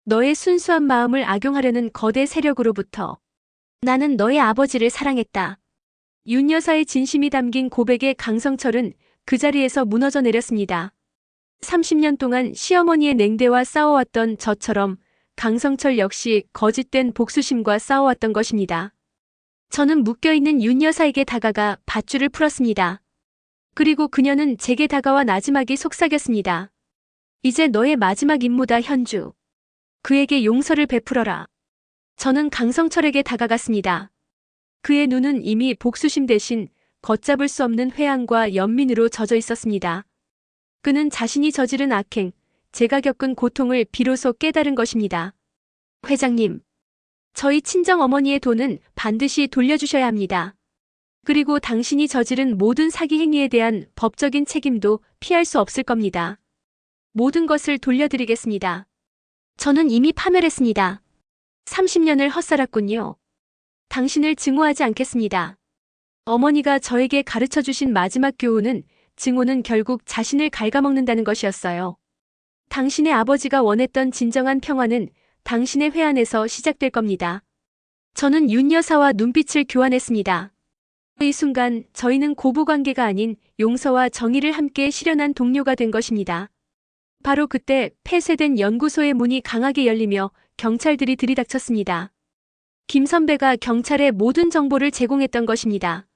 너의 순수한 마음을 악용하려는 거대 세력으로부터. 나는 너의 아버지를 사랑했다. 윤 여사의 진심이 담긴 고백에 강성철은 그 자리에서 무너져 내렸습니다. 30년 동안 시어머니의 냉대와 싸워왔던 저처럼 강성철 역시 거짓된 복수심과 싸워왔던 것입니다. 저는 묶여있는 윤 여사에게 다가가 밧줄을 풀었습니다. 그리고 그녀는 제게 다가와 나지막이 속삭였습니다. 이제 너의 마지막 임무다, 현주. 그에게 용서를 베풀어라. 저는 강성철에게 다가갔습니다. 그의 눈은 이미 복수심 대신 걷잡을 수 없는 회한과 연민으로 젖어 있었습니다. 그는 자신이 저지른 악행, 제가 겪은 고통을 비로소 깨달은 것입니다. 회장님, 저희 친정어머니의 돈은 반드시 돌려주셔야 합니다. 그리고 당신이 저지른 모든 사기 행위에 대한 법적인 책임도 피할 수 없을 겁니다. 모든 것을 돌려드리겠습니다. 저는 이미 파멸했습니다. 30년을 헛살았군요. 당신을 증오하지 않겠습니다. 어머니가 저에게 가르쳐주신 마지막 교훈은 증오는 결국 자신을 갉아먹는다는 것이었어요. 당신의 아버지가 원했던 진정한 평화는 당신의 회한에서 시작될 겁니다. 저는 윤 여사와 눈빛을 교환했습니다. 이 순간 저희는 고부관계가 아닌 용서와 정의를 함께 실현한 동료가 된 것입니다. 바로 그때 폐쇄된 연구소의 문이 강하게 열리며 경찰들이 들이닥쳤습니다. 김 선배가 경찰에 모든 정보를 제공했던 것입니다.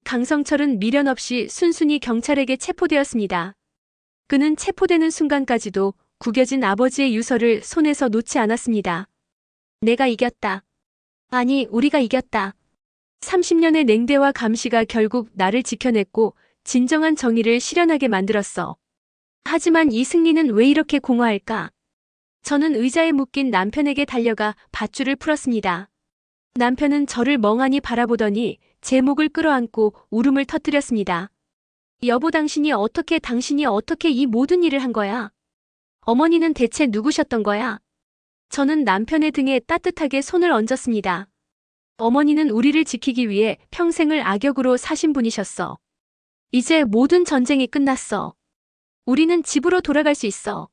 강성철은 미련 없이 순순히 경찰에게 체포되었습니다. 그는 체포되는 순간까지도 구겨진 아버지의 유서를 손에서 놓지 않았습니다. 내가 이겼다. 아니, 우리가 이겼다. 30년의 냉대와 감시가 결국 나를 지켜냈고 진정한 정의를 실현하게 만들었어. 하지만 이 승리는 왜 이렇게 공허할까? 저는 의자에 묶인 남편에게 달려가 밧줄을 풀었습니다. 남편은 저를 멍하니 바라보더니 제 목을 끌어안고 울음을 터뜨렸습니다. 여보, 당신이 어떻게 이 모든 일을 한 거야? 어머니는 대체 누구셨던 거야? 저는 남편의 등에 따뜻하게 손을 얹었습니다. 어머니는 우리를 지키기 위해 평생을 악역으로 사신 분이셨어. 이제 모든 전쟁이 끝났어. 우리는 집으로 돌아갈 수 있어.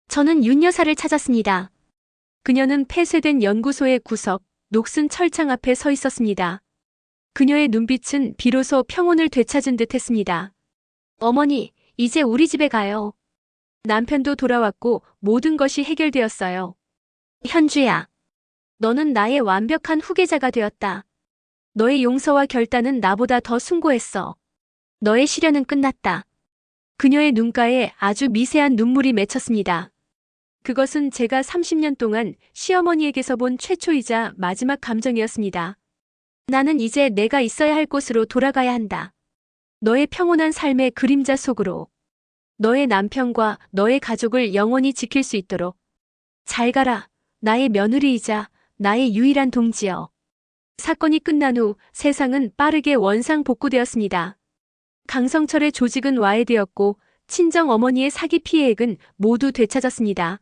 저는 윤 여사를 찾았습니다. 그녀는 폐쇄된 연구소의 구석, 녹슨 철창 앞에 서 있었습니다. 그녀의 눈빛은 비로소 평온을 되찾은 듯 했습니다. 어머니, 이제 우리 집에 가요. 남편도 돌아왔고 모든 것이 해결되었어요. 현주야, 너는 나의 완벽한 후계자가 되었다. 너의 용서와 결단은 나보다 더 숭고했어. 너의 시련은 끝났다. 그녀의 눈가에 아주 미세한 눈물이 맺혔습니다. 그것은 제가 30년 동안 시어머니에게서 본 최초이자 마지막 감정이었습니다. 나는 이제 내가 있어야 할 곳으로 돌아가야 한다. 너의 평온한 삶의 그림자 속으로. 너의 남편과 너의 가족을 영원히 지킬 수 있도록. 잘 가라, 나의 며느리이자 나의 유일한 동지여. 사건이 끝난 후 세상은 빠르게 원상복구되었습니다. 강성철의 조직은 와해되었고 친정 어머니의 사기 피해액은 모두 되찾았습니다.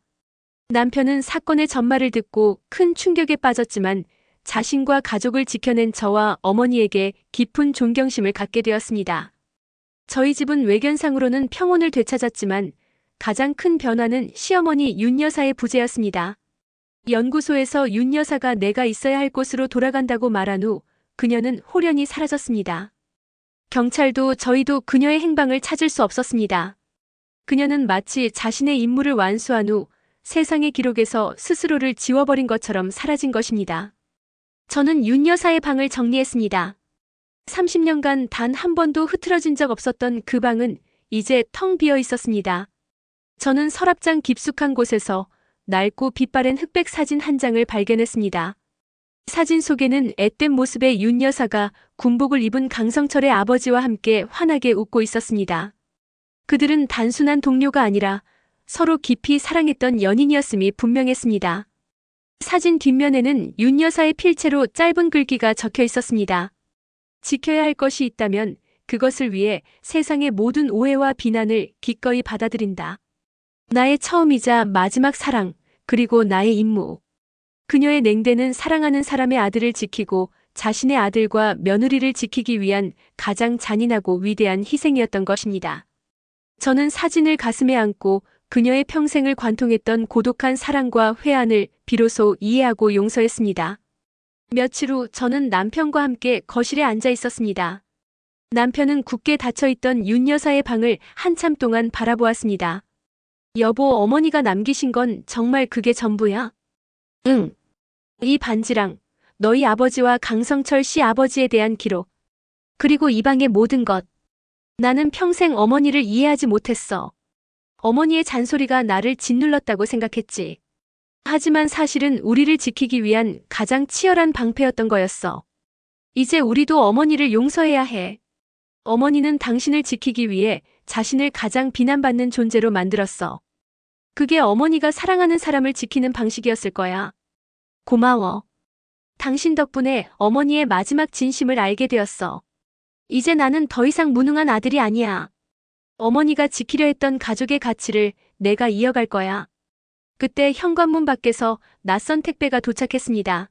남편은 사건의 전말을 듣고 큰 충격에 빠졌지만 자신과 가족을 지켜낸 저와 어머니에게 깊은 존경심을 갖게 되었습니다. 저희 집은 외견상으로는 평온을 되찾았지만 가장 큰 변화는 시어머니 윤 여사의 부재였습니다. 연구소에서 윤 여사가 내가 있어야 할 곳으로 돌아간다고 말한 후 그녀는 홀연히 사라졌습니다. 경찰도 저희도 그녀의 행방을 찾을 수 없었습니다. 그녀는 마치 자신의 임무를 완수한 후 세상의 기록에서 스스로를 지워버린 것처럼 사라진 것입니다. 저는 윤 여사의 방을 정리했습니다. 30년간 단 한 번도 흐트러진 적 없었던 그 방은 이제 텅 비어 있었습니다. 저는 서랍장 깊숙한 곳에서 낡고 빛바랜 흑백 사진 한 장을 발견했습니다. 사진 속에는 앳된 모습의 윤 여사가 군복을 입은 강성철의 아버지와 함께 환하게 웃고 있었습니다. 그들은 단순한 동료가 아니라 서로 깊이 사랑했던 연인이었음이 분명했습니다. 사진 뒷면에는 윤 여사의 필체로 짧은 글귀가 적혀 있었습니다. 지켜야 할 것이 있다면 그것을 위해 세상의 모든 오해와 비난을 기꺼이 받아들인다. 나의 처음이자 마지막 사랑, 그리고 나의 임무. 그녀의 냉대는 사랑하는 사람의 아들을 지키고 자신의 아들과 며느리를 지키기 위한 가장 잔인하고 위대한 희생이었던 것입니다. 저는 사진을 가슴에 안고 그녀의 평생을 관통했던 고독한 사랑과 회한을 비로소 이해하고 용서했습니다. 며칠 후 저는 남편과 함께 거실에 앉아 있었습니다. 남편은 굳게 닫혀있던 윤 여사의 방을 한참 동안 바라보았습니다. 여보, 어머니가 남기신 건 정말 그게 전부야? 응. 이 반지랑 너희 아버지와 강성철 씨 아버지에 대한 기록. 그리고 이 방의 모든 것. 나는 평생 어머니를 이해하지 못했어. 어머니의 잔소리가 나를 짓눌렀다고 생각했지. 하지만 사실은 우리를 지키기 위한 가장 치열한 방패였던 거였어. 이제 우리도 어머니를 용서해야 해. 어머니는 당신을 지키기 위해 자신을 가장 비난받는 존재로 만들었어. 그게 어머니가 사랑하는 사람을 지키는 방식이었을 거야. 고마워. 당신 덕분에 어머니의 마지막 진심을 알게 되었어. 이제 나는 더 이상 무능한 아들이 아니야. 어머니가 지키려 했던 가족의 가치를 내가 이어갈 거야. 그때 현관문 밖에서 낯선 택배가 도착했습니다.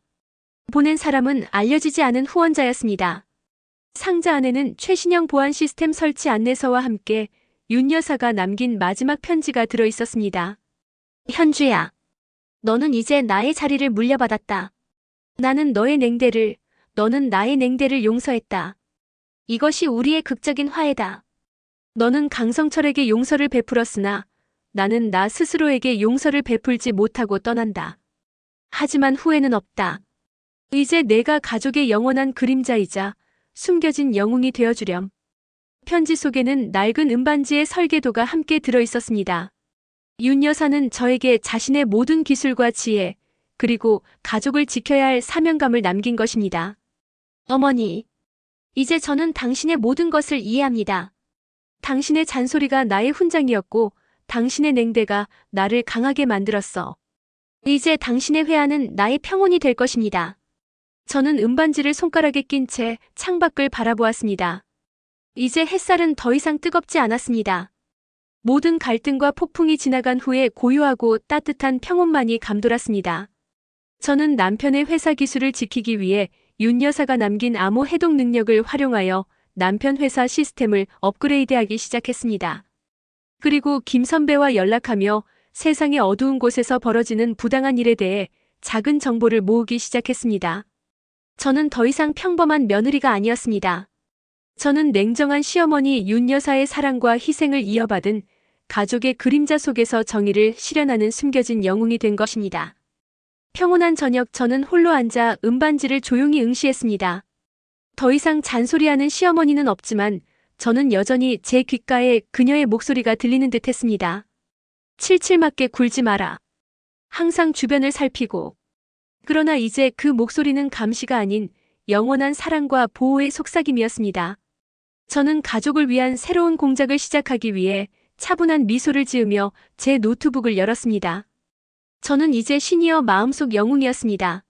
보낸 사람은 알려지지 않은 후원자였습니다. 상자 안에는 최신형 보안 시스템 설치 안내서와 함께 윤 여사가 남긴 마지막 편지가 들어 있었습니다. 현주야, 너는 이제 나의 자리를 물려받았다. 나는 너의 냉대를, 너는 나의 냉대를 용서했다. 이것이 우리의 극적인 화해다. 너는 강성철에게 용서를 베풀었으나 나는 나 스스로에게 용서를 베풀지 못하고 떠난다. 하지만 후회는 없다. 이제 내가 가족의 영원한 그림자이자 숨겨진 영웅이 되어주렴. 편지 속에는 낡은 음반지의 설계도가 함께 들어 있었습니다. 윤 여사는 저에게 자신의 모든 기술과 지혜, 그리고 가족을 지켜야 할 사명감을 남긴 것입니다. 어머니, 이제 저는 당신의 모든 것을 이해합니다. 당신의 잔소리가 나의 훈장이었고 당신의 냉대가 나를 강하게 만들었어. 이제 당신의 회한은 나의 평온이 될 것입니다. 저는 음반지를 손가락에 낀 채 창밖을 바라보았습니다. 이제 햇살은 더 이상 뜨겁지 않았습니다. 모든 갈등과 폭풍이 지나간 후에 고요하고 따뜻한 평온만이 감돌았습니다. 저는 남편의 회사 기술을 지키기 위해 윤 여사가 남긴 암호 해독 능력을 활용하여 남편 회사 시스템을 업그레이드하기 시작했습니다. 그리고 김 선배와 연락하며 세상의 어두운 곳에서 벌어지는 부당한 일에 대해 작은 정보를 모으기 시작했습니다. 저는 더 이상 평범한 며느리가 아니었습니다. 저는 냉정한 시어머니 윤 여사의 사랑과 희생을 이어받은 가족의 그림자 속에서 정의를 실현하는 숨겨진 영웅이 된 것입니다. 평온한 저녁, 저는 홀로 앉아 음반지를 조용히 응시했습니다. 더 이상 잔소리하는 시어머니는 없지만 저는 여전히 제 귓가에 그녀의 목소리가 들리는 듯 했습니다. 칠칠맞게 굴지 마라. 항상 주변을 살피고. 그러나 이제 그 목소리는 감시가 아닌 영원한 사랑과 보호의 속삭임이었습니다. 저는 가족을 위한 새로운 공작을 시작하기 위해 차분한 미소를 지으며 제 노트북을 열었습니다. 저는 이제 시니어 마음속 영웅이었습니다.